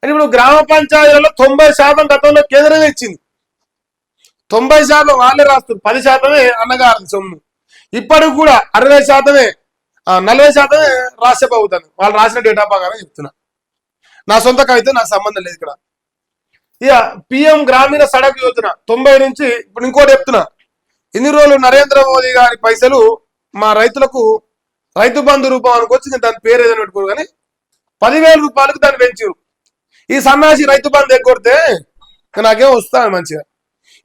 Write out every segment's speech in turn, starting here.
అని ఇప్పుడు గ్రామ పంచాయతీలలో 90% గతంలో కేంద్రమే ఇచ్చింది. 90% వాళ్ళే రాస్తారు, 10% అన్నగారు సొమ్ము. ఇప్పటికి కూడా 60%, 40% రాష్ట్ర ప్రభుత్వం వాళ్ళు రాసిన డేటా ప్రకారం చెప్తున్నా. నా సొంత కవిత నాకు సంబంధం లేదు ఇక్కడ. ఇక పిఎం గ్రామీణ సడక్ యోజన 90 నుంచి ఇప్పుడు ఇంకోటి చెప్తున్నా. ఇన్ని రోజులు నరేంద్ర మోదీ గారి పైసలు మా రైతులకు రైతు బంధు రూపం అనుకొచ్చి దాని పేరు ఏదైనా పెట్టుకోరు, కానీ 10,000 రూపాయలకు దాన్ని పెంచారు. ఈ సన్నాసి రైతు బంధు ఎగ్గొడితే నాకేం వస్తాను మంచిగా.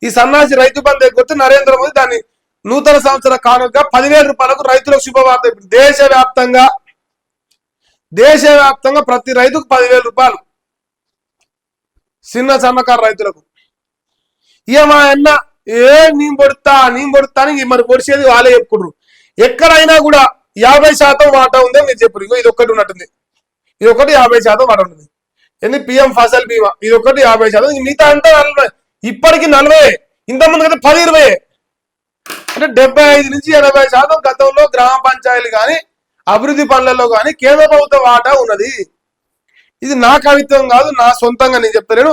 ఈ సన్నాసి రైతు బంధు ఎగ్గొడితే నరేంద్ర మోదీ దాన్ని నూతన సంవత్సర కానుకగా 10,000 రూపాయలకు రైతులకు శుభవార్త. దేశవ్యాప్తంగా ప్రతి రైతుకు 10,000 రూపాయలు చిన్న సన్నకారు రైతులకు. ఇక మా అన్న నేను పొడుతా అని మరి పొడిచేది వాళ్ళే చెప్పుకుంటారు. ఎక్కడైనా కూడా 50% వాటా ఉందో మీరు చెప్పారు. ఇగో ఇది ఒక్కటి ఉన్నట్టుంది, ఇది ఒకటి 50% వాటా ఉంటుంది. ఎందుకు పిఎం ఫసల్ బీమా ఇది ఒకటి 50%, మిగతా అంటే 40. ఇప్పటికి 40, ఇంతకుముందు కదా 10-20, అంటే 75 నుంచి 80% గతంలో గ్రామ పంచాయతీలు కానీ అభివృద్ధి పనులలో కానీ కేంద్ర ప్రభుత్వ వాటా ఉన్నది. ఇది నా కవిత్వం కాదు, నా సొంతంగా నేను చెప్తాను.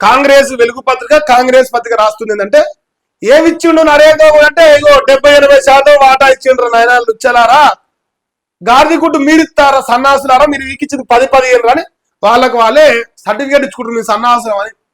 కాంగ్రెస్ వెలుగు పత్రిక, కాంగ్రెస్ పత్రిక రాస్తుంది ఏంటంటే ఏమిచ్చిండు నరేంద్ర మోదీ అంటే ఇగో 70-80% వాటా ఇచ్చిండ్రు నాయన లుచ్చలారా, గార్ది గుడ్డు మీరు ఇస్తారా సన్నాసులారా, మీరు వీకిచ్చింది 10-15 అని వాళ్ళకి వాళ్ళే సర్టిఫికేట్ ఇచ్చుకుంటారు మీ సన్నాసులం అని.